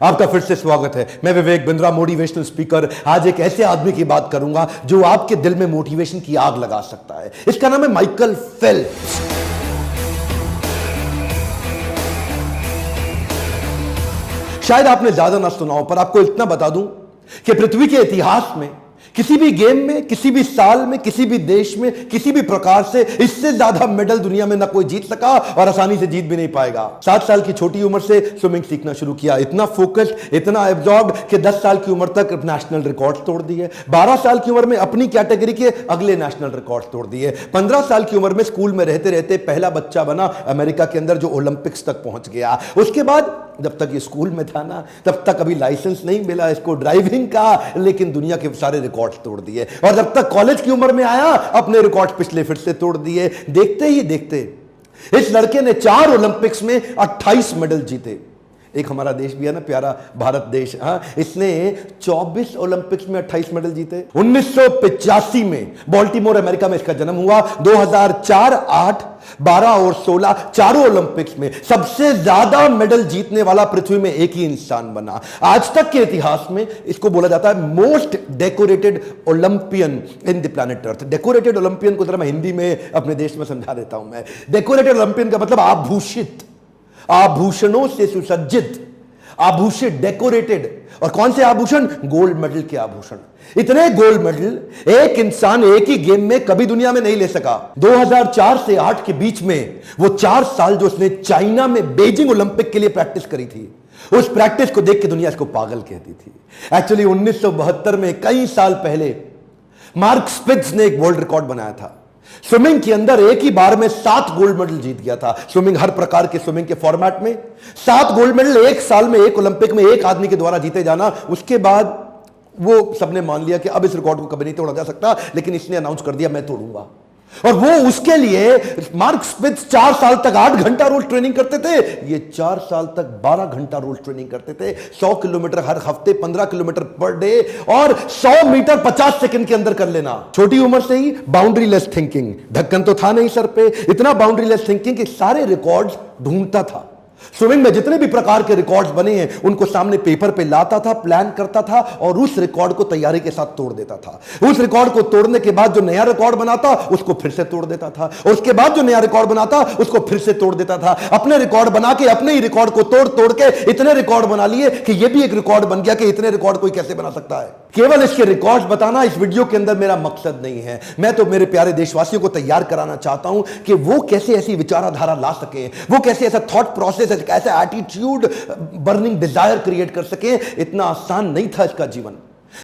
आपका फिर से स्वागत है। मैं विवेक बिंद्रा, मोटिवेशनल स्पीकर। आज एक ऐसे आदमी की बात करूंगा जो आपके दिल में मोटिवेशन की आग लगा सकता है। इसका नाम है माइकल फेल्प्स। शायद आपने ज्यादा ना सुना हो, पर आपको इतना बता दूं कि पृथ्वी के इतिहास में किसी भी गेम में, किसी भी साल में, किसी भी देश में, किसी भी प्रकार से इससे ज्यादा मेडल दुनिया में ना कोई जीत सका और आसानी से जीत भी नहीं पाएगा। 7 साल की छोटी उम्र से स्विमिंग सीखना शुरू किया, इतना फोकस, इतना एब्जॉर्ब कि 10 साल की उम्र तक नेशनल रिकॉर्ड तोड़ दिए। 12 साल की उम्र में अपनी कैटेगरी के अगले नेशनल रिकॉर्ड तोड़ दिए। 15 साल की उम्र में स्कूल में रहते रहते पहला बच्चा बना अमेरिका के अंदर जो ओलंपिक्स तक पहुंच गया। उसके बाद जब तक ये स्कूल में था ना, तब तक अभी लाइसेंस नहीं मिला इसको ड्राइविंग का, लेकिन दुनिया के सारे रिकॉर्ड तोड़ दिए। और जब तक कॉलेज की उम्र में आया, अपने रिकॉर्ड पिछले फिर से तोड़ दिए। देखते ही देखते इस लड़के ने 4 ओलंपिक्स में 28 मेडल जीते। एक हमारा देश भी है ना प्यारा, भारत देश, इसने 24 ओलंपिक्स में 28 मेडल जीते। 1985 में बाल्टीमोर अमेरिका में इसका जन्म हुआ। 2004, 8, 12 और 16 चारों ओलंपिक्स में सबसे ज्यादा मेडल जीतने वाला पृथ्वी में एक ही इंसान बना। आज तक के इतिहास में इसको बोला जाता है most decorated Olympian in the planet earth. Decorated Olympian को जरा मैं हिंदी में अपने देश में समझा देता हूं। मैं डेकोरेटेड ओलंपियन का मतलब आभूषित, आभूषणों से सुसज्जित, आभूषित, डेकोरेटेड। और कौन से आभूषण? गोल्ड मेडल के आभूषण। इतने गोल्ड मेडल एक इंसान एक ही गेम में कभी दुनिया में नहीं ले सका। 2004 से 8 के बीच में वो 4 साल जो उसने चाइना में बीजिंग ओलंपिक के लिए प्रैक्टिस करी थी, उस प्रैक्टिस को देख के दुनिया इसको पागल कहती थी। एक्चुअली 1972 में, कई साल पहले, मार्क स्पिट्ज ने एक वर्ल्ड रिकॉर्ड बनाया था। स्विमिंग के अंदर एक ही बार में 7 गोल्ड मेडल जीत गया था। स्विमिंग, हर प्रकार के स्विमिंग के फॉर्मेट में 7 गोल्ड मेडल एक साल में, एक ओलंपिक में एक आदमी के द्वारा जीते जाना। उसके बाद वो सबने मान लिया कि अब इस रिकॉर्ड को कभी नहीं तोड़ा जा सकता, लेकिन इसने अनाउंस कर दिया मैं तोड़ूंगा। और वो उसके लिए मार्क स्पिट्ज 4 साल तक 8 घंटा रोज ट्रेनिंग करते थे, ये 4 साल तक 12 घंटा रोज ट्रेनिंग करते थे। 100 किलोमीटर हर हफ्ते, 15 किलोमीटर पर डे, और 100 मीटर 50 सेकंड के अंदर कर लेना। छोटी उम्र से ही बाउंड्री लेस थिंकिंग, ढक्कन तो था नहीं सर पे, इतना बाउंड्री लेस थिंकिंग कि सारे रिकॉर्ड्स ढूंढता था। स्विमिंग में जितने भी प्रकार के रिकॉर्ड्स बने हैं उनको सामने पेपर पे लाता था, प्लान करता था और उस रिकॉर्ड को तैयारी के साथ तोड़ देता था। उस रिकॉर्ड को तोड़ने के बाद जो नया रिकॉर्ड बनाता उसको फिर से तोड़ देता था, और उसके बाद जो नया रिकॉर्ड बनाता उसको फिर से तोड़ देता था। अपने रिकॉर्ड बना के अपने ही रिकॉर्ड को तोड़ तोड़ के इतने रिकॉर्ड बना लिए कि यह भी एक रिकॉर्ड बन गया कि इतने रिकॉर्ड कोई कैसे बना सकता है। केवल इसके रिकॉर्ड्स बताना इस वीडियो के अंदर मेरा मकसद नहीं है। मैं तो मेरे प्यारे देशवासियों को तैयार कराना चाहता हूं कि वो कैसे ऐसी विचारधारा ला सके, वो कैसे ऐसा थॉट प्रोसेस, ऐसा एटीट्यूड, बर्निंग डिजायर क्रिएट कर सके। इतना आसान नहीं था इसका जीवन।